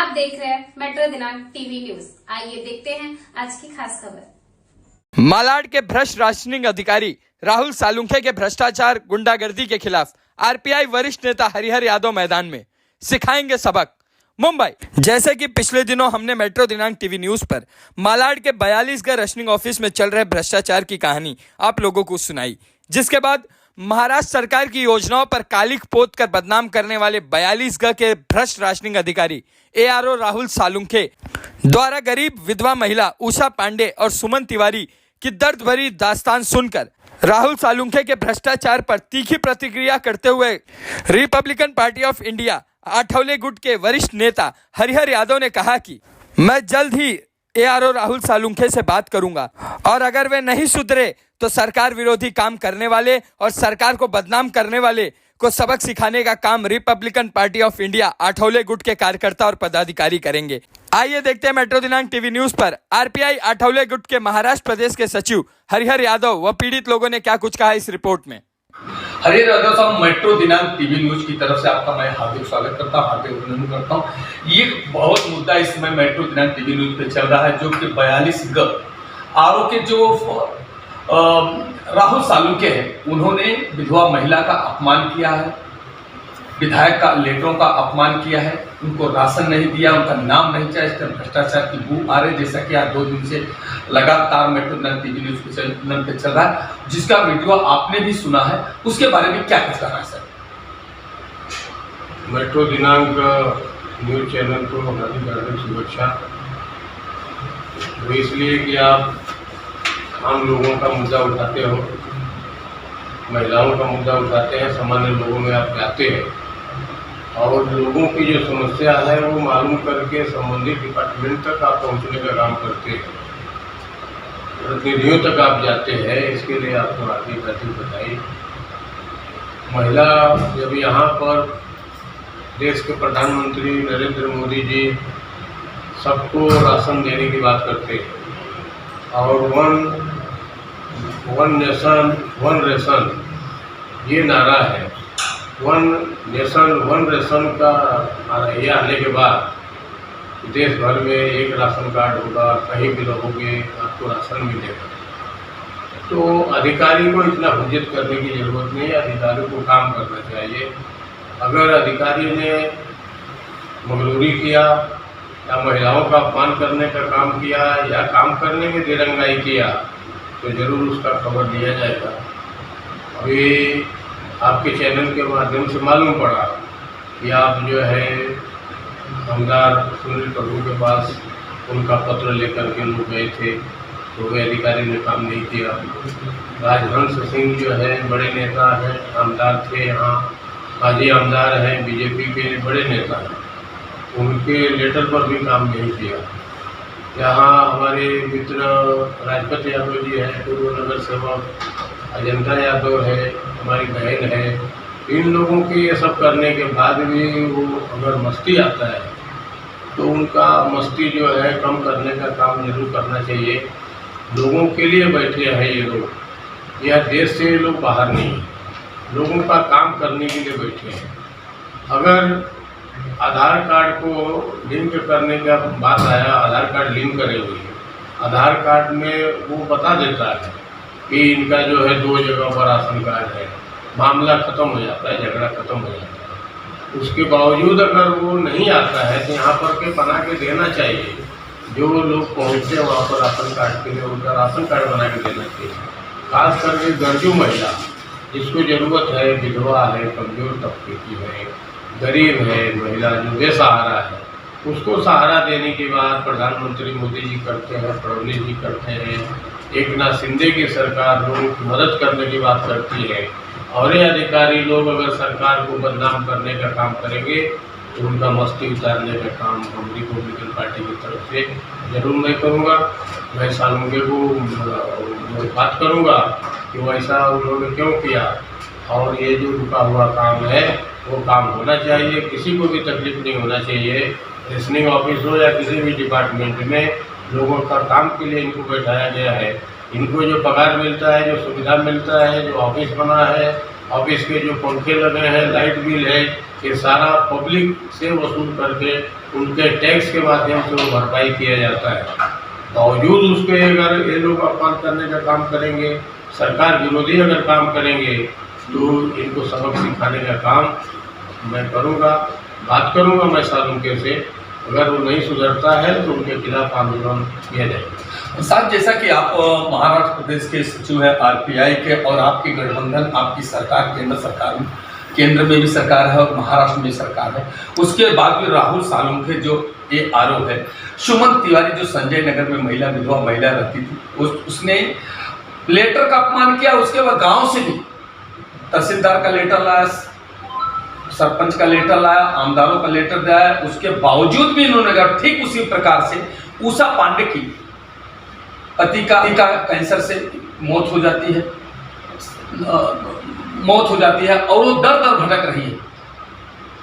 आप देख रहे हैं मेट्रो दिनांक टीवी न्यूज। आइए देखते हैं आज की खास खबर। मालाड के भ्रष्ट राशनिंग अधिकारी राहुल सालुंखे के भ्रष्टाचार गुंडागर्दी के खिलाफ आरपीआई वरिष्ठ नेता हरिहर यादव मैदान में सिखाएंगे सबक। मुंबई। जैसे कि पिछले दिनों हमने मेट्रो दिनांक टीवी न्यूज पर मालाड के 42 रशनिंग ऑफिस में चल रहे भ्रष्टाचार की कहानी आप लोगों को सुनाई, जिसके बाद महाराष्ट्र सरकार की योजनाओं पर कालिख पोत कर बदनाम करने वाले 42 के भ्रष्ट राशनिंग अधिकारी एआरओ राहुल सालुंखे द्वारा गरीब विधवा महिला उषा पांडे और सुमन तिवारी की दर्द भरी दास्तान सुनकर राहुल सालुंखे के भ्रष्टाचार पर तीखी प्रतिक्रिया करते हुए Republican party of India Athawale गुट के वरिष्ठ नेता हरिहर यादव ने कहा कि मैं जल्द ही एआरओ राहुल सालुंखे से बात करूंगा और अगर वे नहीं सुधरे तो सरकार विरोधी काम करने वाले और सरकार को बदनाम करने वाले को सबक सिखाने का काम Republican party of India Athawale गुट के कार्यकर्ता और पदाधिकारी करेंगे। आइए देखते हैं मेट्रो दिनांक टीवी न्यूज पर आरपीआई आठवले गुट के महाराष्ट्र प्रदेश के सचिव हरिहर यादव व पीड़ित लोगों ने क्या कुछ कहा इस रिपोर्ट में। हरिहर यादव साहब, मेट्रो दिनांक टीवी न्यूज की तरफ से आपका मैं हार्दिक स्वागत करता हूं, हार्दिक अभिनंदन करता हूं। ये बहुत मुद्दा इस समय मेट्रो दिनांक टीवी न्यूज पे चल रहा है, जो कि 42 आरोप के जो राहुल सालुंखे हैं, उन्होंने विधवा महिला का अपमान किया है, विधायक का लेटरों का अपमान किया है, उनको राशन नहीं दिया, उनका नाम नहीं चाहे, इसका भ्रष्टाचार की बू आ रही, जैसा कि आज 2 दिन से लगातार मेट्रो दिनांक टीवी न्यूज पे चल रहा है, जिसका वीडियो आपने भी सुना है। उसके बारे में क्या कुछ कहना है सर? मेट्रो दिनांक न्यूज चैनल को हमारी हार्दिक शुभेच्छा। वो इसलिए कि आप आम लोगों का मुद्दा उठाते हो, महिलाओं का मुद्दा उठाते हैं, सामान्य लोगों में आप जाते हैं और लोगों की जो समस्या है वो मालूम करके संबंधित डिपार्टमेंट तक आप पहुंचने का काम करते हैं, प्रतिनिधियों तक आप जाते हैं। इसके लिए आपको हार्दिक बधाई। महिला जब यहाँ पर देश के प्रधानमंत्री नरेंद्र मोदी जी सबको राशन देने की बात करते हैं और वन नेशन वन रेशन ये नारा है, वन नेशन वन रेशन का ये आने के बाद देश भर में एक राशन कार्ड होगा, कहीं भी रहोगे आपको राशन मिलेगा। तो अधिकारी को इतना हुज्जत करने की ज़रूरत नहीं है, अधिकारी को काम करना चाहिए। अगर अधिकारी ने मगरूरी किया या महिलाओं का अपमान करने का काम किया या काम करने में दिरंगाई किया तो ज़रूर उसका खबर दिया जाएगा। अभी आपके चैनल के माध्यम से मालूम पड़ा कि आप जो है आमदार सुनील प्रभु के पास उनका पत्र लेकर के लोग गए थे, तो वे अधिकारी ने काम नहीं किया। राजहंस सिंह जो है बड़े नेता हैं, आमदार थे, यहाँ हाजी आमदार हैं, बीजेपी के बड़े नेता हैं, उनके लेटर पर भी काम नहीं किया। यहाँ हमारे मित्र राजपत यादव जी हैं, पूर्व नगर सेवक अजंता यादव है, हमारी बहन है। इन लोगों के ये सब करने के बाद भी वो अगर मस्ती आता है तो उनका मस्ती जो है कम करने का काम जरूर करना चाहिए। लोगों के लिए बैठे हैं ये लोग, यह देश से लोग बाहर नहीं हैं, लोगों का काम करने के लिए बैठे हैं। अगर आधार कार्ड को लिंक करने का बात आया, आधार कार्ड लिंक करे हुए हैं, आधार कार्ड में वो बता देता है कि इनका जो है 2 जगह पर राशन कार्ड है, मामला ख़त्म हो जाता है, झगड़ा ख़त्म हो जाता है। उसके बावजूद अगर वो नहीं आता है तो यहाँ पर के बना के देना चाहिए। जो लोग पहुँचते हैं वहाँ पर राशन कार्ड के लिए उनका राशन कार्ड बना के देना चाहिए। खास करके गरजू महिला जिसको ज़रूरत है, विधवा है, कमज़ोर तबके की है, गरीब है महिला, जो बेसहारा है, उसको सहारा देने की बात प्रधानमंत्री मोदी जी करते हैं, फडणवीस जी करते हैं, एकनाथ शिंदे की सरकार लोगों की मदद करने की बात करती है। और ये अधिकारी लोग अगर सरकार को बदनाम करने का काम करेंगे तो उनका मस्ती उतारने का काम हम रिपब्लिकन पार्टी की तरफ से जरूर मैं करूँगा। मैं सालुंखे को बात करूँगा कि वैसा उन्होंने क्यों किया और ये जो रुका हुआ काम है वो काम होना चाहिए, किसी को भी तकलीफ नहीं होना चाहिए। रेशनिंग ऑफिस हो या किसी भी डिपार्टमेंट में लोगों का काम के लिए इनको बैठाया गया है। इनको जो पगार मिलता है, जो सुविधा मिलता है, जो ऑफिस बना है, ऑफिस के जो पंखे लगे हैं, लाइट बिल है, ये सारा पब्लिक से वसूल करके उनके टैक्स के माध्यम से वो भरपाई किया जाता है। बावजूद उसके अगर ये लोग अपमान करने का काम करेंगे, सरकार विरोधी अगर काम करेंगे, तो इनको सबक सिखाने का काम मैं करूँगा, बात करूँगा मैं सालुंखे से। अगर वो नहीं सुधरता है तो उनके खिलाफ आंदोलन किया जाएगा। साहब, जैसा कि आप महाराष्ट्र प्रदेश के सचिव हैं आरपीआई के, और आपकी गठबंधन, आपकी सरकार केंद्र में भी सरकार है और महाराष्ट्र में भी सरकार है, उसके बाद भी राहुल सालुंखे जो ये आरोप है, सुमन तिवारी जो संजय नगर में विधवा महिला रहती थी, उसने लेटर का अपमान किया। उसके बाद गांव से भी तहसीलदार का लेटर लाया, सरपंच का लेटर लाया, आमदारों का लेटर दिया। उसके बावजूद भी इन्होंने कहा ठीक उसी प्रकार से उषा पांडे की पति का कैंसर से मौत हो जाती है और वो दर दर भटक रही है।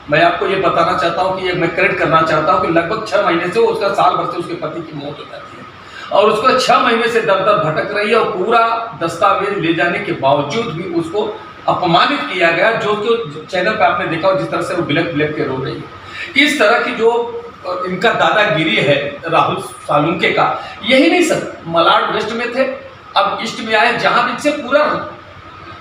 मैं आपको ये बताना चाहता हूँ कि मैं करेक्ट करना चाहता हूँ कि लगभग 6 महीने से उसका साल भर से उसके पति की मौत हो जाती है और उसको 6 महीने से दर दर भटक रही है और पूरा दस्तावेज ले जाने के बावजूद भी उसको अपमानित किया गया। जो चैनल पे आपने देखा हो जिस तरह से वो बिलक के रो रही है। इस तरह की जो इनका दादागिरी है राहुल सालुंखे का, यही नहीं सर, मलाड वेस्ट में थे, अब ईस्ट में आए, जहां भी से पूरा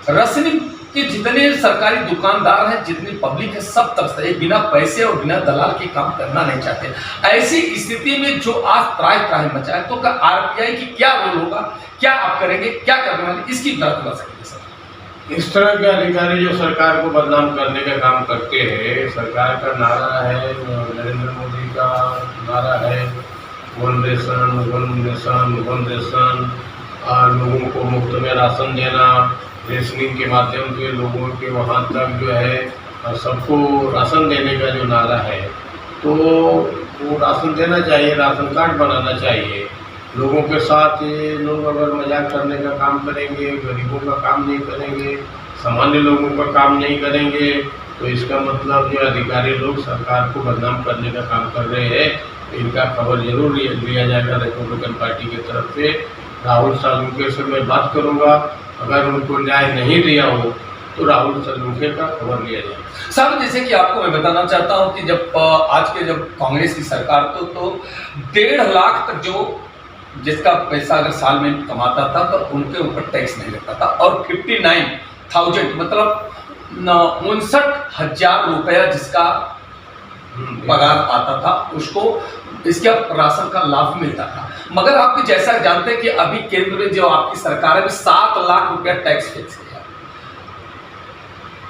रसनी के जितने सरकारी दुकानदार हैं, जितनी पब्लिक है, सब तरफ से बिना पैसे और बिना दलाल के काम करना नहीं चाहते। ऐसी स्थिति में जो आज त्राही मचा है, तो आरपीआई की क्या रोल होगा, क्या आप करेंगे, क्या करने वाले, इसकी तरह खुला सकेंगे सर? इस तरह के अधिकारी जो सरकार को बदनाम करने का काम करते हैं, सरकार का नारा है, नरेंद्र मोदी का नारा है, one ration one nation one ration, लोगों को मुफ्त में राशन देना, रेशनिंग के माध्यम से लोगों के वहाँ तक जो है सबको राशन देने का जो नारा है, तो वो राशन देना चाहिए, राशन कार्ड बनाना चाहिए। लोगों के साथ ये लोग अगर मजाक करने का काम करेंगे, गरीबों का काम नहीं करेंगे, सामान्य लोगों का काम नहीं करेंगे, तो इसका मतलब जो अधिकारी लोग सरकार को बदनाम करने का काम कर रहे हैं। इनका खबर जरूर लिया जाएगा रिपब्लिकन पार्टी की तरफ से। राहुल सालुंखे से मैं बात करूंगा, अगर उनको न्याय नहीं दिया हो तो राहुल सालुंखे का खबर लिया जाएगा। साहब, जैसे कि आपको मैं बताना चाहता हूं कि जब कांग्रेस की सरकार तो 1.5 लाख तक जो जिसका पैसा अगर साल में कमाता था तो उनके ऊपर टैक्स नहीं लगता था, और 59,000 मतलब 59,000 रुपया जिसका पगार आता था उसको इसके राशन का लाभ मिलता था। मगर आप जैसा जानते हैं कि अभी केंद्र में जो आपकी सरकार है 7 लाख रुपया टैक्स फिक्स किया,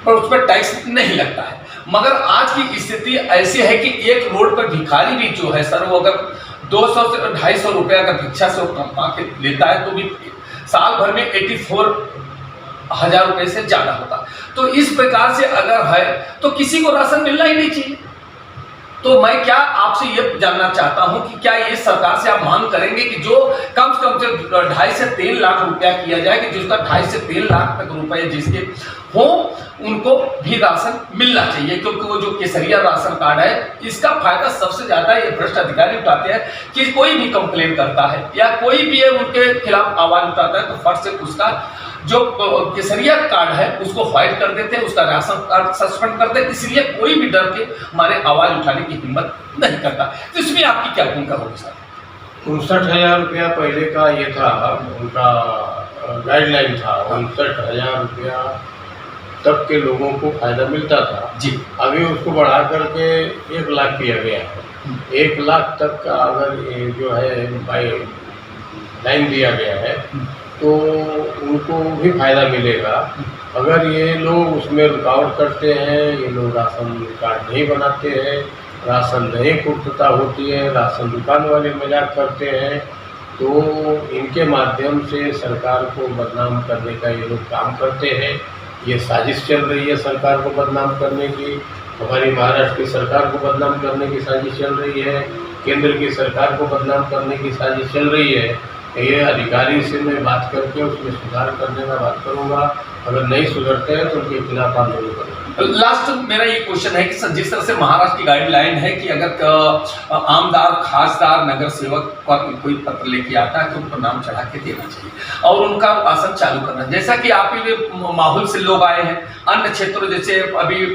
पर उस पर टैक्स नहीं लगता है। मगर आज की स्थिति ऐसी है कि एक रोड पर भिखारी भी जो है सर, वो अगर 200 से 250 रुपया का भिक्षा से कमा के लेता है तो भी साल भर में 84,000 रुपए से ज्यादा होता। तो इस प्रकार से अगर है तो किसी को राशन मिलना ही नहीं चाहिए। तो मैं क्या आपसे ये जानना चाहता हूं कि क्या ये सरकार से आप मांग करेंगे कि जो कम से कम से 2.5 से 3 लाख रुपया किया जाए, कि जिसका 2.5 से 3 लाख तक रुपए जिसके हो उनको भी राशन मिलना चाहिए, क्योंकि वो जो केसरिया राशन कार्ड है इसका फायदा सबसे ज्यादा ये भ्रष्ट अधिकारी उठाते हैं। कि कोई भी कंप्लेन करता है या कोई भी उनके खिलाफ आवाज उठाता है तो फट से उसका जो केसरिया कार्ड है उसको फाइल कर देते हैं, उसका राशन कार्ड सस्पेंड कर देते हैं। इसलिए कोई भी डर के हमारे आवाज उठाने की हिम्मत नहीं करता। तो इसमें आपकी क्या भूमिका होगी सर? 59,000 रुपया पहले का ये था, उनका गाइडलाइन था, 59,000 रुपया तक के लोगों को फायदा मिलता था जी। अभी उसको बढ़ा करके 1 लाख किया गया है। 1 लाख तक का अगर ये जो है बाई लाइन दिया गया है तो उनको भी फायदा मिलेगा। अगर ये लोग उसमें रुकावट करते हैं, ये लोग राशन कार्ड नहीं बनाते हैं, राशन नहीं पूर्तता होती है, राशन दुकान वाले मजाक करते हैं, तो इनके माध्यम से सरकार को बदनाम करने का ये लोग काम करते हैं। ये साजिश चल रही है सरकार को बदनाम करने की, हमारी महाराष्ट्र की सरकार को बदनाम करने की साजिश चल रही है, केंद्र की सरकार को बदनाम करने की साजिश चल रही है। ये अधिकारी से मैं बात करके उसमें सुधार करने का बात करूँगा। अगर नहीं सुधरते हैं तो उनके खिलाफ आंदोलन करूँगा। लास्ट मेरा ये क्वेश्चन है कि सर, जिस तरह से महाराष्ट्र की गाइडलाइन है कि अगर आमदार, खासदार, नगर सेवक का कोई पत्र लेके आता है तो उनको नाम चढ़ा के देना चाहिए और उनका राशन चालू करना, जैसा कि आप ही माहौल से लोग आए हैं अन्य क्षेत्रों, जैसे अभी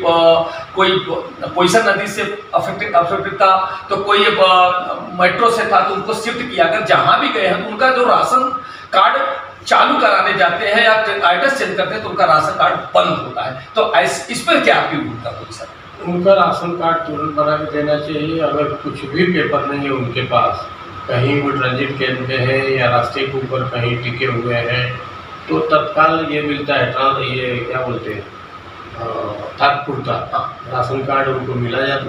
कोई पोइसन नदी से अफेक्टेड था तो कोई मेट्रो से था तो उनको शिफ्ट किया, अगर जहां भी गए हैं तो उनका जो राशन कार्ड चालू कराने जाते हैं या एड्रेस चेंज करते हैं तो उनका राशन कार्ड बंद होता है, तो इस पर क्या आपकी भूमिका होगी सर? उनका राशन कार्ड तुरंत बना के देना चाहिए। अगर कुछ भी पेपर नहीं है उनके पास, कहीं वो ट्रांजिट कैंप में है या रास्ते के ऊपर कहीं टिके हुए हैं, तो तत्काल ये मिलता है, ये क्या बोलते हैं, तात्पुरता राशन कार्ड उनको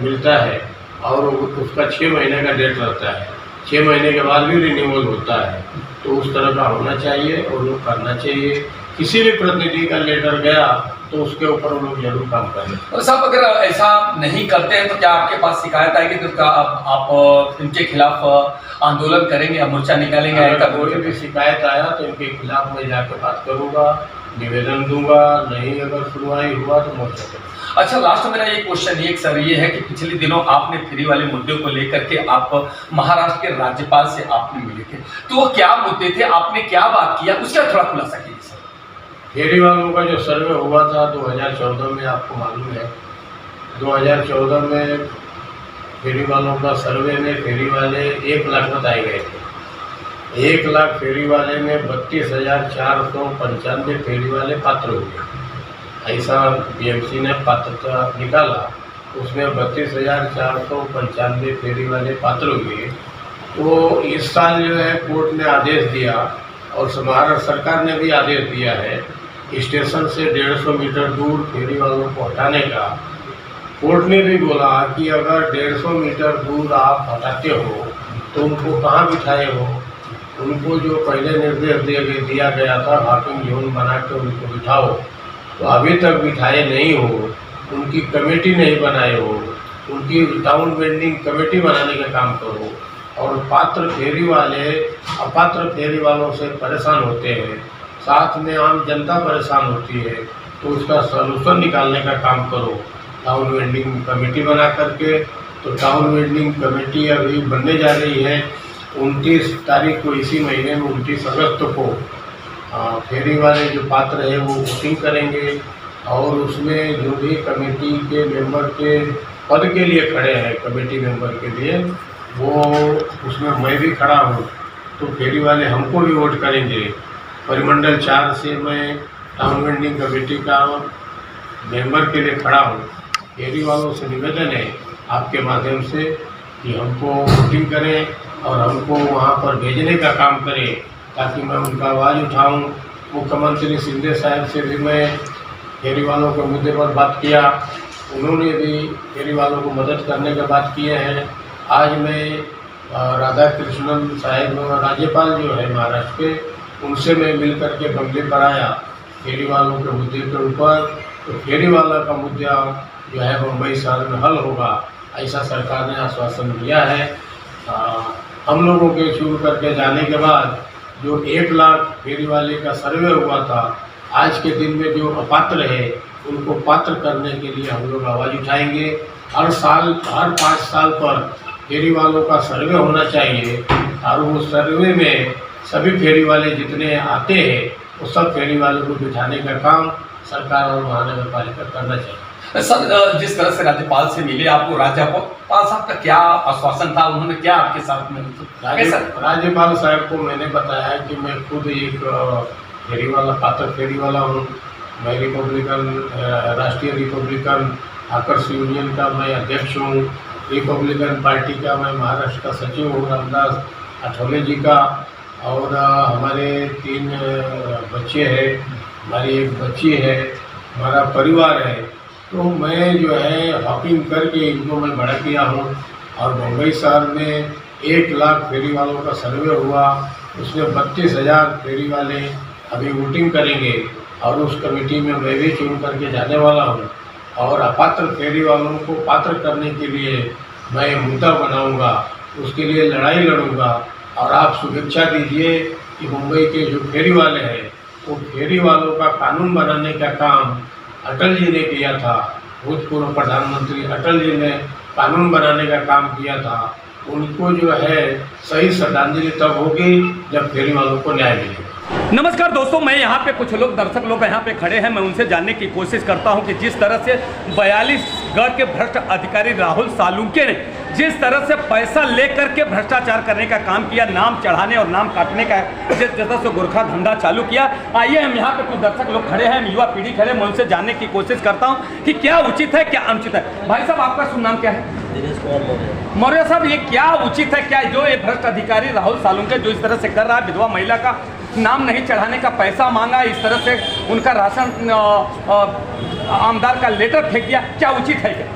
मिलता है और उसका 6 महीने का डेट रहता है, 6 महीने के बाद भी रिन्यूअल होता है। तो उस तरह का होना चाहिए और लोग करना चाहिए। किसी भी प्रतिनिधि का लेटर गया तो उसके ऊपर वो लोग जरूर काम करें। और साहब, अगर ऐसा नहीं करते हैं तो क्या आपके पास शिकायत आएगी तो आप इनके खिलाफ आंदोलन करेंगे या मोर्चा निकालेंगे? अगर कोई भी शिकायत आया तो इनके खिलाफ मैं जाकर बात करूँगा, निवेदन दूंगा, नहीं अगर सुनवाई हुआ तो मोर्चा करूँगा। अच्छा, लास्ट मेरा ये क्वेश्चन एक सर ये है कि पिछले दिनों आपने फ्री वाले मुद्दे को लेकर के आप महाराष्ट्र के राज्यपाल से आपने मिले थे, तो वो क्या मुद्दे थे, आपने क्या बात किया, उसका थोड़ा खुलासा कीजिए सर। फेरी वालों का जो सर्वे हुआ था 2014 में, आपको मालूम है 2014 में फेरी वालों का सर्वे में फेरी वाले 1 लाख बताए गए थे। 1 लाख फेरी वाले में 32,495 फेरी वाले पात्र हुए, ऐसा बीएमसी ने पात्रता निकाला। उसमें 32,495 फेरी वाले पात्र हुए। तो इस साल जो है कोर्ट ने आदेश दिया और महाराष्ट्र सरकार ने भी आदेश दिया है स्टेशन से 150 मीटर दूर फेरी वालों को हटाने का। कोर्ट ने भी बोला कि अगर 150 मीटर दूर आप हटाते हो तो उनको कहाँ बिठाए हो, उनको जो पहले निर्देश दिया गया था वॉकिंग जोन बना के उनको बिठाओ, तो अभी तक बिठाए नहीं हो, उनकी कमेटी नहीं बनाए हो, उनकी टाउन वेंडिंग कमेटी बनाने का काम करो। और पात्र फेरी वाले अपात्र फेरी वालों से परेशान होते हैं, साथ में आम जनता परेशान होती है, तो उसका सलूशन निकालने का काम करो टाउन वेंडिंग कमेटी बना करके। तो टाउन वेंडिंग कमेटी अभी बनने जा रही है 29 तारीख को, इसी महीने में 29 अगस्त को फेरी वाले जो पात्र है वो वोटिंग करेंगे और उसमें जो भी कमेटी के मेंबर के पद के लिए खड़े हैं, कमेटी मेंबर के लिए, वो उसमें मैं भी खड़ा हूँ, तो फेरी वाले हमको भी वोट करेंगे। परिमंडल 4 से मैं टाउन वेंडिंग कमेटी का मेंबर के लिए खड़ा हूँ। फेरी वालों से निवेदन है आपके माध्यम से कि हमको वोटिंग करें और हमको वहाँ पर भेजने का काम करें ताकि मैं उनका आवाज़ उठाऊं। मुख्यमंत्री शिंदे साहब से भी मैं फेरी वालों के मुद्दे पर बात किया, उन्होंने भी फेरी वालों को मदद करने की बात किए हैं। आज मैं राधा कृष्णन साहब राज्यपाल जो है महाराष्ट्र के, उनसे मैं मिल कर के बंगले पर आया फेरी वालों के मुद्दे के ऊपर। तो फेरी वाला का मुद्दा जो है मुंबई शहर में हल होगा, ऐसा सरकार ने आश्वासन दिया है। हम लोगों के शुरू करके जाने के बाद जो 1 लाख फेरी वाले का सर्वे हुआ था, आज के दिन में जो अपात्र है उनको पात्र करने के लिए हम लोग आवाज़ उठाएंगे। हर साल, हर 5 साल पर फेरी वालों का सर्वे होना चाहिए और वो सर्वे में सभी फेरी वाले जितने आते हैं वो सब फेरी वालों को बिठाने का काम सरकार और महानगर पालिका करना चाहिए। सर, जिस तरह से राज्यपाल से मिले आपको, राज्यपाल साहब का क्या आश्वासन था, उन्होंने क्या आपके साथ में राज्यपाल साहब को मैंने बताया कि मैं खुद एक फेरी वाला, पात्र फेरी वाला हूँ। मैं रिपब्लिकन, राष्ट्रीय रिपब्लिकन आकर्ष यूनियन का मैं अध्यक्ष हूँ। रिपब्लिकन पार्टी का मैं महाराष्ट्र का सचिव हूँ, रामदास आठवले जी का। और हमारे 3 बच्चे हैं, हमारी 1 बच्ची है, हमारा परिवार है। तो मैं जो है हॉकिंग करके इनको मैं बड़ा किया हूँ। और मुंबई शहर में 1 लाख फेरी वालों का सर्वे हुआ, उसमें 32,000 फेरी वाले अभी वोटिंग करेंगे और उस कमेटी में मैं भी चुन करके जाने वाला हूँ। और अपात्र फेरी वालों को पात्र करने के लिए मैं मुद्दा बनाऊँगा, उसके लिए लड़ाई लड़ूँगा। और आप शुभेच्छा दीजिए कि मुंबई के जो फेरी वाले हैं वो फेरी वालों का कानून बनाने का काम अटल जी ने किया था, भूतपूर्व प्रधानमंत्री अटल जी ने कानून बनाने का काम किया था, उनको जो है सही श्रद्धांजलि तब होगी जब फेरी वालों को न्याय मिलेगा। नमस्कार दोस्तों, मैं यहाँ पे कुछ लोग दर्शक लोग यहाँ पे खड़े हैं। मैं उनसे जानने की कोशिश करता हूँ कि जिस तरह से 42 गढ़ के भ्रष्ट अधिकारी राहुल सालुंके ने जिस तरह से पैसा लेकर के भ्रष्टाचार करने का काम किया, नाम चढ़ाने और नाम काटने का जिस तरह से गोरखा धंधा चालू किया, आइए हम यहाँ पे कुछ दर्शक लोग खड़े हैं, युवा पीढ़ी खड़े, मैं उनसे जानने की कोशिश करता हूँ कि क्या उचित है क्या अनुचित है। भाई साहब, आपका शुभ नाम क्या है? दिनेश कुमार मौर्य। मौर्य साहब, ये क्या उचित है, क्या जो ये भ्रष्ट अधिकारी राहुल सालुंके जो इस तरह से कर रहा है, विधवा महिला का नाम नहीं चढ़ाने का पैसा मांगा, इस तरह से उनका राशन आमदार का लेटर फेंक दिया, क्या उचित है क्या?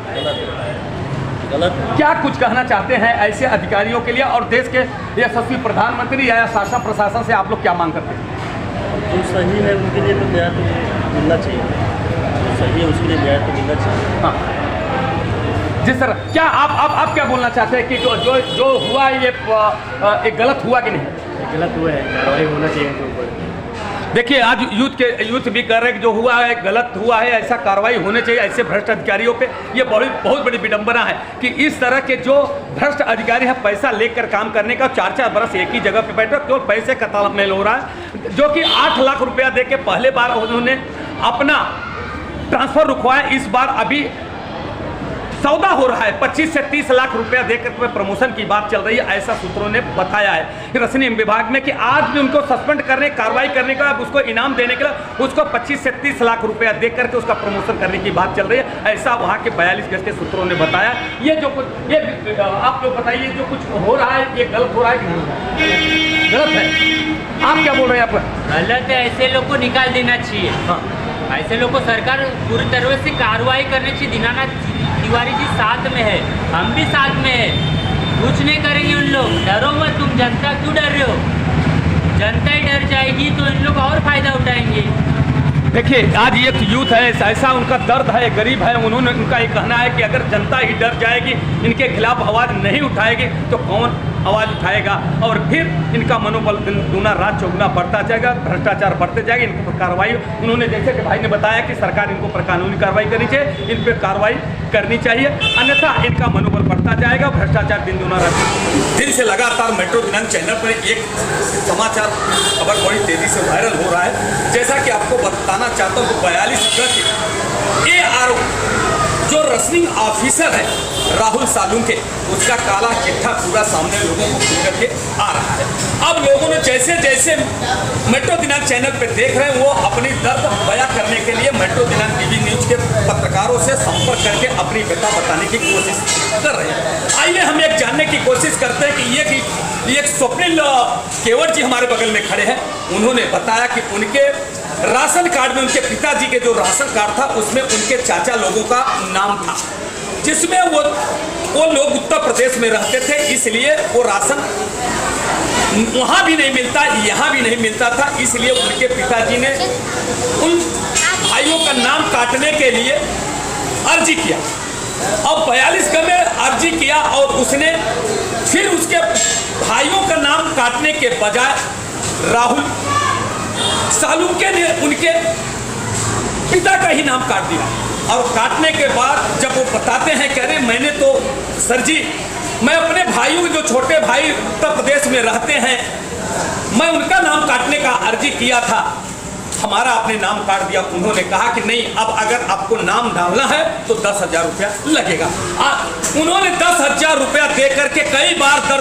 गलत। क्या कुछ कहना चाहते हैं ऐसे अधिकारियों के लिए और देश के यशस्वी प्रधानमंत्री या शासन प्रशासन से आप लोग क्या मांग करते हैं? जो सही है उनके लिए तो न्याय तो मिलना चाहिए, जो सही है उसके लिए न्याय तो मिलना चाहिए। हाँ, जिस तरह क्या आप क्या बोलना चाहते हैं कि जो हुआ ये गलत हुआ कि नहीं? गलत हुआ है, कार्रवाई होना चाहिए उनके ऊपर। देखिए, आज यूथ भी कर रहे हैं कि जो हुआ है गलत हुआ है, ऐसा कार्रवाई होने चाहिए ऐसे भ्रष्ट अधिकारियों पे। ये बहुत बड़ी विडंबना है कि इस तरह के जो भ्रष्ट अधिकारी है पैसा लेकर काम करने का, 4-4 बरस एक ही जगह पे बैठे, केवल पैसे का तालमेल हो रहा है, जो कि 8 लाख रुपया दे के पहले बार उन्होंने अपना ट्रांसफर रुकवाया, इस बार अभी सौदा हो रहा है 25 से 30 लाख रुपया देकर प्रमोशन की बात चल रही है, ऐसा सूत्रों ने बताया है रसनी विभाग में कि आज भी उनको सस्पेंड करने, कार्रवाई करने का, उसको इनाम देने के लिए उसको 25 से 30 लाख रुपया देकर के उसका प्रमोशन करने की बात चल रही है, ऐसा वहाँ के 42 गज के सूत्रों ने बताया। ये जो कुछ ये आप लोग बताइए, जो कुछ हो रहा है ये गलत हो रहा है कि नहीं? गलत है। आप क्या बोल रहे हैं? आप गलत है, ऐसे लोग को निकाल देना चाहिए। हाँ, ऐसे लोग को सरकार पूरी तरह से कार्रवाई करनी चाहिए। दीनानाथ तिवारी जी साथ में है, हम भी साथ में है, कुछ नहीं करेंगे उन लोग। डरो मत, तुम जनता क्यों डर रहे हो? जनता ही डर जाएगी तो इन लोग और फायदा उठाएंगे। देखिए, आज ये यूथ है, ऐसा उनका दर्द है, गरीब है, उनका ये कहना है कि अगर जनता ही डर जाएगी, इनके खिलाफ आवाज़ नहीं उठाएगी तो कौन आवाज़ उठाएगा, और फिर इनका मनोबल दूना रात चौगुना बढ़ता जाएगा, भ्रष्टाचार बढ़ते जाएगा। इन पर कार्रवाई, उन्होंने जैसे कि भाई ने बताया कि सरकार इनको पर कानूनी कार्रवाई करनी चाहिए, इन पर कार्रवाई करनी चाहिए, अन्यथा इनका मनोबल बढ़ता जाएगा, भ्रष्टाचार दिन दूना रात। दिन से लगातार मेट्रो दिनांक चैनल पर एक समाचार खबर बड़ी तेजी से वायरल हो रहा है। जैसा कि आपको बताना चाहता हूँ कि 42 गज ये आरोप जो रसनिंग ऑफिसर है राहुल सालुंके, उसका काला चिट्ठा पूरा सामने लोगों को खुल करके आ रहा है। अब लोगों ने जैसे जैसे मेट्रो दिनांक चैनल पे देख रहे हैं, वो अपनी दर्द बयां करने के लिए मेट्रो दिनांक टीवी न्यूज के पत्रकारों से संपर्क करके अपनी व्यथा बताने की कोशिश कर रहे हैं। आइए हम एक जानने की कोशिश करते हैं कि ये स्वप्निल केवट जी हमारे बगल में खड़े हैं। उन्होंने बताया कि उनके राशन कार्ड में, उनके पिताजी के जो राशन कार्ड था उसमें उनके चाचा लोगों का नाम था, जिसमें वो लोग उत्तर प्रदेश में रहते थे, इसलिए वो राशन वहाँ भी नहीं मिलता, यहाँ भी नहीं मिलता था, इसलिए उनके पिताजी ने उन भाइयों का नाम काटने के लिए अर्जी किया। अब 42 गज में अर्जी किया और उसने फिर उसके भाइयों का नाम काटने के बजाय राहुल सालुंके ने उनके पिता का ही नाम काट दिया। और काटने के बाद जब वो बताते हैं कह रहे मैंने तो सर जी, मैं अपने भाइयों, जो छोटे भाई उत्तर प्रदेश में रहते हैं, मैं उनका नाम काटने का अर्जी किया था, हमारा आपने नाम काट दिया। उन्होंने कहा कि नहीं, अब अगर आपको नाम डालना है तो 10,000 रुपया लगेगा। उन्होंने 10,000 रुपया दे करके कई बार दर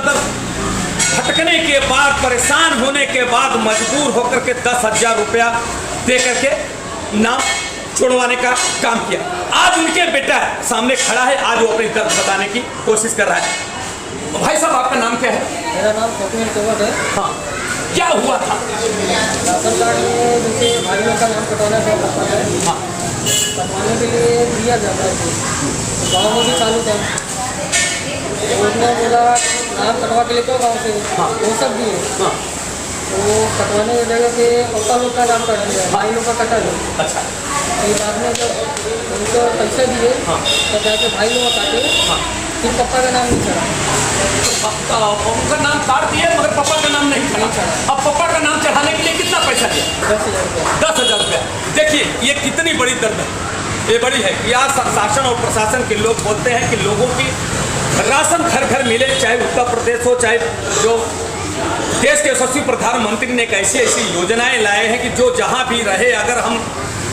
भटकने के बाद, परेशान होने के बाद मजबूर होकर के 10,000 रुपया दे करके नाम छुड़वाने का काम किया। आज उनके बेटा सामने खड़ा है, आज वो अपनी दर्द बताने की कोशिश कर रहा है। भाई साहब, आपका नाम क्या है? मेरा नाम स्वप्निल केवट है। हाँ, क्या हुआ था? राशन कार्ड में जैसे भाइयों का नाम कटवाना पड़ता है, हाँ, कटवाने के लिए दिया जाता है, तो गाँव में भी चालू था। उसने बोला नाम कटवा के लेते हो गाँव से, हाँ, वो सब दिए। हाँ, तो कटवाने की जगह से औरता लोग का नाम कटा लिया, भाई लोग का कटा लिया। अच्छा, फिर बाद में जब उनको पैसे दिए, हाँ, तब जाके भाई लोग काटे, हाँ, फिर पापा का नाम नहीं चढ़ा। उनका नाम काट दिए मगर पापा का नाम नहीं चढ़ा। अब पापा का नाम चढ़ाने के लिए कितना पैसा दिया? 10,000 रुपया। 10,000 रुपया। देखिए ये कितनी बड़ी दर्द है। ये बड़ी है कि आज शासन और प्रशासन के लोग बोलते हैं कि लोगों की राशन घर घर मिले, चाहे उत्तर प्रदेश हो, चाहे जो देश के यशस्वी प्रधानमंत्री ने ऐसी ऐसी योजनाएं लाए हैं कि जो जहां भी रहे, अगर हम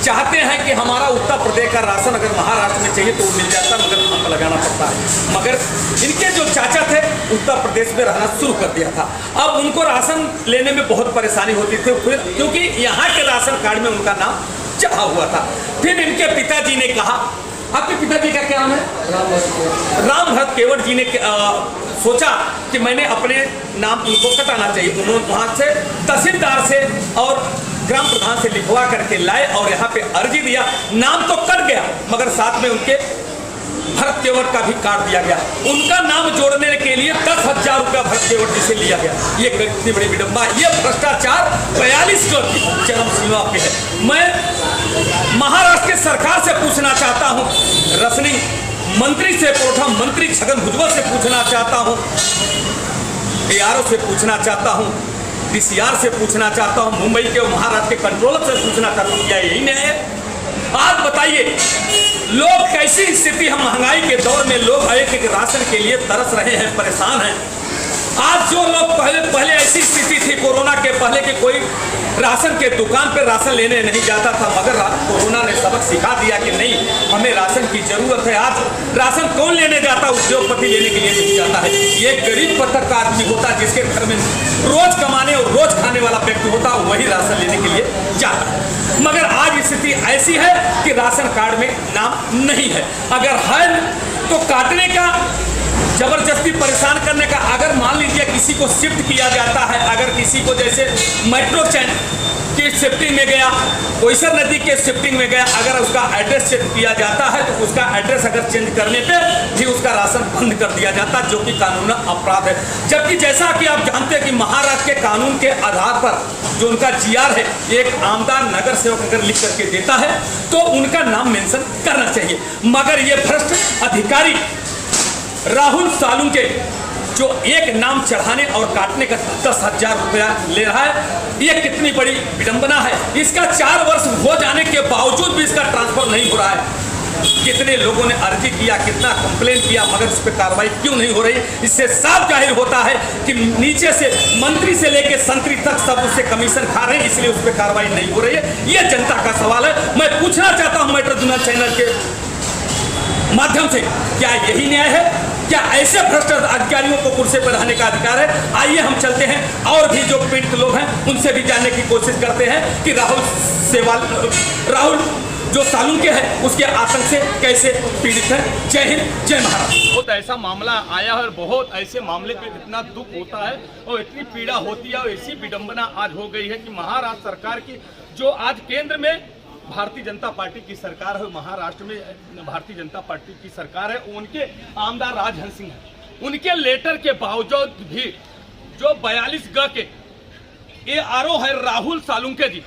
चाहते हैं कि हमारा उत्तर प्रदेश का राशन अगर महाराष्ट्र में चाहिए तो वो मिल जाता, मगर पंप लगाना पड़ता है। मगर इनके जो चाचा थे उत्तर प्रदेश में रहना शुरू कर दिया था, अब उनको राशन लेने में बहुत परेशानी होती थी, फिर क्योंकि यहाँ के राशन कार्ड में उनका नाम चढ़ा हुआ था। फिर इनके पिताजी ने कहा, आपके पिताजी का क्या नाम है? राम भरत केवट जी ने सोचा कि मैंने अपने नाम उनको कटाना चाहिए। उन्होंने वहाँ से तहसीलदार से और ग्राम प्रधान से लिखवा करके लाए और यहाँ पे अर्जी दिया। नाम तो कट गया मगर साथ में उनके भरत केवट का भी काट दिया गया। उनका नाम जोड़ने के लिए 10,000 रुपया भरत केवट जी से लिया गया। ये कितनी बड़ी विडंबना, ये भ्रष्टाचार 42 की चरम सीमा पे है। मैं महाराष्ट्र की सरकार से पूछना चाहता हूँ, रसनी मंत्री से, पुरवठा मंत्री छगन भुजबल से पूछना चाहता हूँ, ARO से पूछना चाहता हूँ, DCR से पूछना चाहता हूँ, मुंबई के महाराष्ट्र के कंट्रोलर से पूछना चाहता हूँ, क्या यही न्याय है? आज बताइए, लोग कैसी स्थिति हम महंगाई के दौर में लोग एक राशन के लिए तरस रहे हैं, परेशान हैं। आज जो लोग पहले ऐसी स्थिति थी कोरोना के पहले कि कोई राशन के दुकान पे राशन लेने नहीं जाता था, मगर कोरोना ने सबक सिखा दिया कि नहीं, हमें राशन की जरूरत है। आज राशन कौन लेने जाता? उद्योगपति लेने के लिए नहीं जाता है। ये गरीब पत्थर का आदमी होता है जिसके घर में रोज कमाने और रोज खाने वाला व्यक्ति होता है, वही राशन लेने के लिए जाता है। मगर आज स्थिति ऐसी है कि राशन कार्ड में नाम नहीं है। अगर है तो काटने का, जबरदस्ती परेशान करने का। अगर मान लीजिए किसी को शिफ्ट किया जाता है, अगर किसी को जैसे मेट्रो चैन की शिफ्टिंग में गया, कोयसर नदी के शिफ्टिंग में गया, अगर उसका एड्रेस चेंज किया जाता है तो उसका एड्रेस अगर चेंज करने पे भी उसका राशन बंद कर दिया जाता है, जो कि कानून अपराध है। जबकि जैसा कि आप जानते हैं कि महाराष्ट्र के कानून के आधार पर जो उनका GR है, एक आमदार नगर सेवक अगर लिख करके देता है तो उनका नाम मेंशन करना चाहिए। मगर ये भ्रष्ट अधिकारी राहुल सालुंके जो एक नाम चढ़ाने और काटने का 10,000 रुपया ले रहा है, ये कितनी बड़ी विडंबना है। इसका 4 वर्ष हो जाने के बावजूद भी इसका ट्रांसफर नहीं हो रहा है। कितने लोगों ने अर्जी किया, कितना कंप्लेन किया, मगर उस पर कार्रवाई क्यों नहीं हो रही? इससे साफ जाहिर होता है कि नीचे से मंत्री से लेकर संतरी तक सब उससे कमीशन खा रहे हैं, इसलिए उस पर कार्रवाई नहीं हो रही है। ये जनता का सवाल है। मैं पूछना चाहता हूँ मेट्रो दुनिया चैनल के माध्यम से, क्या यही न्याय है? क्या ऐसे भ्रष्ट अधिकारियों को कुर्सी पर रहने का अधिकार है? आइए हम चलते हैं और भी जो पीड़ित लोग हैं उनसे भी जानने की कोशिश करते हैं कि राहुल जो सालुंके है उसके आतंक से कैसे पीड़ित है। जय हिंद, जय महाराष्ट्र। बहुत ऐसा मामला आया है और बहुत ऐसे मामले पे इतना दुख होता है और इतनी पीड़ा होती है और ऐसी विडंबना आज हो गई है कि महाराष्ट्र सरकार की जो आज केंद्र में भारतीय जनता पार्टी की सरकार है, महाराष्ट्र में भारतीय जनता पार्टी की सरकार है, उनके आमदार राजहंस सिंह है, उनके लेटर के बावजूद भी जो 42 ग के ARO है राहुल सालुंके जी,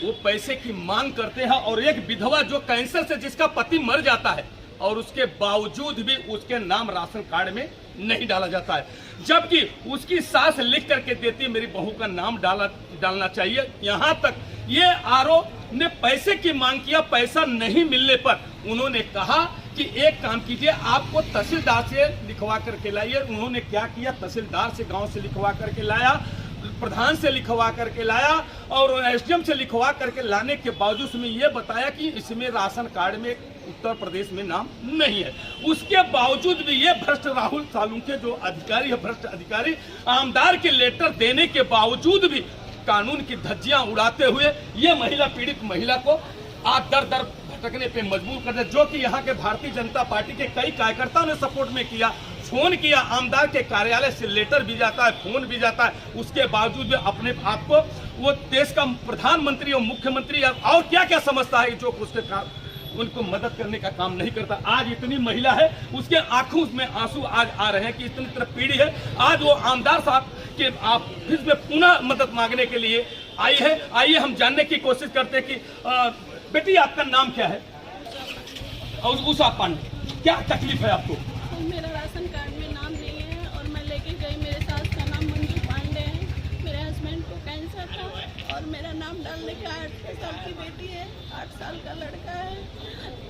वो पैसे की मांग करते हैं। और एक विधवा जो कैंसर से जिसका पति मर जाता है और उसके बावजूद भी उसके नाम राशन कार्ड में नहीं डाला जाता है, जबकि उसकी सास लिख करके देती है मेरी बहू का नाम डालना चाहिए। यहाँ तक ये ARO ने पैसे की मांग किया, पैसा नहीं मिलने पर उन्होंने कहा कि एक काम कीजिए, आपको तहसीलदार से लिखवा करके लाइए। उन्होंने क्या किया? तहसीलदार से गांव से लिखवा करके लाया, प्रधान से लिखवा करके लाया और SDM से लिखवा करके लाने के बावजूद उसमें यह बताया कि इसमें राशन कार्ड में उत्तर प्रदेश में नाम नहीं है। उसके बावजूद भी ये भ्रष्ट राहुल सालुंके जो अधिकारी है, भ्रष्ट अधिकारी, आमदार के लेटर देने के बावजूद भी कानून की धज्जियां उड़ाते हुए ये महिला, पीड़ित महिला को आज दर दर भटकने पे मजबूर कर दे, जो कि यहाँ के भारतीय जनता पार्टी के कई कार्यकर्ताओं ने सपोर्ट में किया। फोन किया, आमदार के कार्यालय से लेटर भी जाता है, फोन भी जाता है, उसके बावजूद भी अपने आप को वो देश का प्रधानमंत्री और मुख्यमंत्री और क्या क्या समझता है, जो उसके उनको मदद करने का काम नहीं करता। आज इतनी महिला है, उसके आंखों में आंसू आज आ रहे हैं कि इतनी तरफ पीड़ी है। आज वो आमदार साहब के ऑफिस में पुनः मदद मांगने के लिए आई है। आइए हम जानने की कोशिश करते हैं कि बेटी आपका नाम क्या है? और उषा पांडे, क्या तकलीफ है आपको? मेरा राशन कार्ड में नाम नहीं है और मैं लेके गई, मेरे सास का नाम मंजू पांडे है। मेरे हस्बैंड को कैंसर था और मेरा नाम डालने का 8 साल की बेटी है, 8 साल का लड़का है।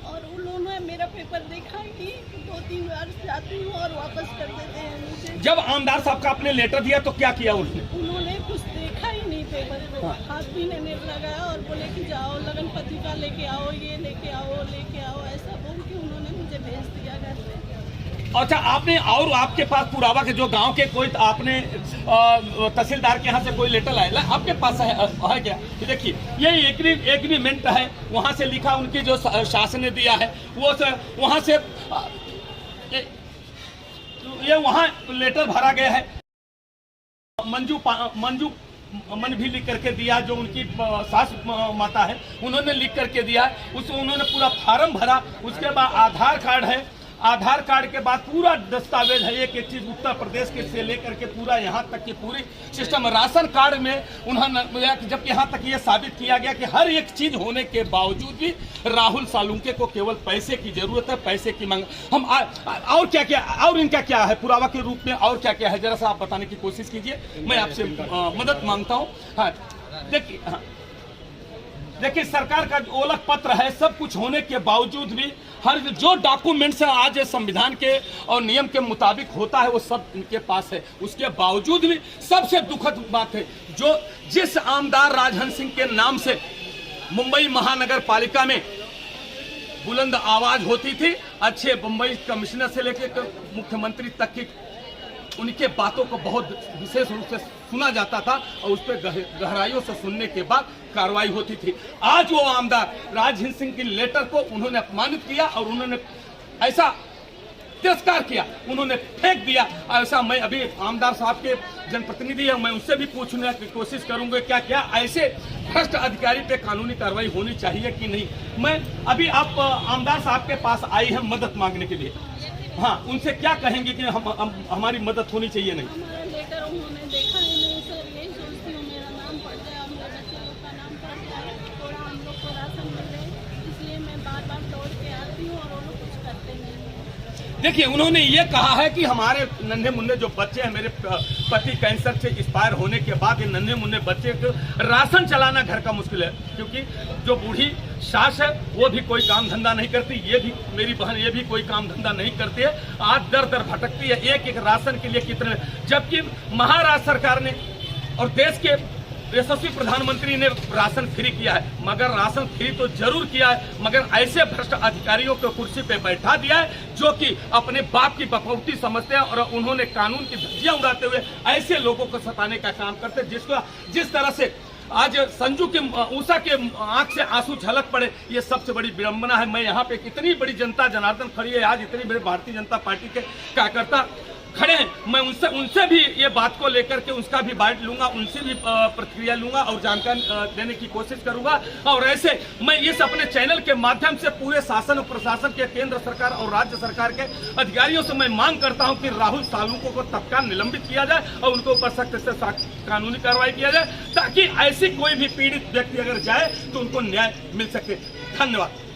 और उन्होंने मेरा पेपर देखा ही, 2-3 बार जाती हूँ और वापस कर देते हैं मुझे। जब आमदार साहब का आपने लेटर दिया तो क्या किया उन्होंने कुछ देखा ही नहीं पेपर को, हाथ भी नहीं लगाया और बोले कि जाओ लगन पत्रिका लेके आओ, ये लेके आओ, ऐसा बोल के उन्होंने मुझे भेज दिया घर पे। अच्छा, आपने और आपके पास पुरावा के जो गांव के कोई आपने तहसीलदार के यहाँ से कोई लेटर लाया आपके पास है क्या? देखिए, ये एग्रीमेंट है, वहाँ से लिखा उनकी जो शासन ने दिया है वो वहाँ से ये वहाँ लेटर भरा गया है। मंजू मन भी लिख करके दिया, जो उनकी सास माता है उन्होंने लिख करके दिया है। उन्होंने पूरा फार्म भरा, उसके बाद आधार कार्ड है, आधार कार्ड के बाद पूरा दस्तावेज है, एक चीज उत्तर प्रदेश के से लेकर के पूरा यहाँ तक की पूरी सिस्टम। राशन कार्ड में उन्होंने जब यहाँ तक ये साबित किया गया कि हर एक चीज होने के बावजूद भी राहुल सालुंके को केवल पैसे की जरूरत है, पैसे की मांग। हम और क्या क्या और इनका क्या है पुरावा के रूप में, और क्या क्या है जरा सा आप बताने की कोशिश कीजिए, मैं आपसे मदद मांगता हूँ। हाँ, देखिए सरकार का ओलख पत्र है, सब कुछ होने के बावजूद भी हर जो डॉक्यूमेंट्स आज संविधान के और नियम के मुताबिक होता है वो सब इनके पास है। उसके बावजूद भी सबसे दुखद बात है, जो जिस आमदार राजहंस सिंह के नाम से मुंबई महानगर पालिका में बुलंद आवाज होती थी, अच्छे मुंबई कमिश्नर से लेकर मुख्यमंत्री तक की उनके बातों को बहुत विशेष रूप से सुना जाता था और उस पर गहराइयों से सुनने के बाद कार्रवाई होती थी। आज वो आमदार राजहंस सिंह की लेटर को उन्होंने अपमानित किया और उन्होंने ऐसा तिरस्कार किया, उन्होंने फेंक दिया। ऐसा मैं अभी आमदार साहब के जनप्रतिनिधि है, मैं उससे भी पूछने की कोशिश करूंगा क्या क्या ऐसे भ्रष्ट अधिकारी पे कानूनी कार्रवाई होनी चाहिए कि नहीं। मैं अभी आप आमदार साहब के पास आई है मदद मांगने के लिए, हाँ, उनसे क्या कहेंगे कि हमारी मदद होनी चाहिए? नहीं, हमारा लेटर उन्होंने देखा ही नहीं सर, यही सोचती हूँ मेरा नाम पड़ जाए, हम लोग बच्चे लोग का नाम पड़ जाए, थोड़ा हम लोग को राशन मिले, इसलिए मैं बार बार दौड़ के आती हूँ और वो लोग कुछ करते नहीं हैं। देखिए, उन्होंने ये कहा है कि हमारे नन्हे मुन्ने जो बच्चे हैं, मेरे पति कैंसर से एक्सपायर होने के बाद ये नन्हे मुन्ने बच्चे को राशन चलाना घर का मुश्किल है, क्योंकि जो बूढ़ी सास है वो भी कोई काम धंधा नहीं करती, ये भी मेरी बहन ये भी कोई काम धंधा नहीं करती है। आज दर दर भटकती है, एक एक राशन के लिए कितने, जबकि महाराष्ट्र सरकार ने और देश के यशस्वी प्रधानमंत्री ने राशन फ्री किया है, मगर राशन फ्री तो जरूर किया है, मगर ऐसे भ्रष्ट अधिकारियों को कुर्सी पे बैठा दिया है जो कि अपने बाप की बपौती समझते हैं और उन्होंने कानून की धज्जियां उड़ाते हुए ऐसे लोगों को सताने का काम करते हैं। जिस तरह से आज संजू के ऊषा के आंख से आंसू झलक पड़े, ये सबसे बड़ी विडंबना है। मैं यहाँ पे कितनी बड़ी जनता जनार्दन खड़ी है, आज इतनी बड़ी भारतीय जनता पार्टी के कार्यकर्ता खड़े हैं, मैं उनसे भी ये बात को लेकर के उसका भी बाइट लूंगा, उनसे भी प्रतिक्रिया लूंगा और जानकारी देने की कोशिश करूंगा। और ऐसे मैं इस अपने चैनल के माध्यम से पूरे शासन और प्रशासन के, केंद्र सरकार और राज्य सरकार के अधिकारियों से मैं मांग करता हूं कि राहुल सालुंके को तत्काल निलंबित किया जाए और उनके ऊपर सख्त से कानूनी कार्रवाई किया जाए, ताकि ऐसी कोई भी पीड़ित व्यक्ति अगर जाए तो उनको न्याय मिल सके। धन्यवाद।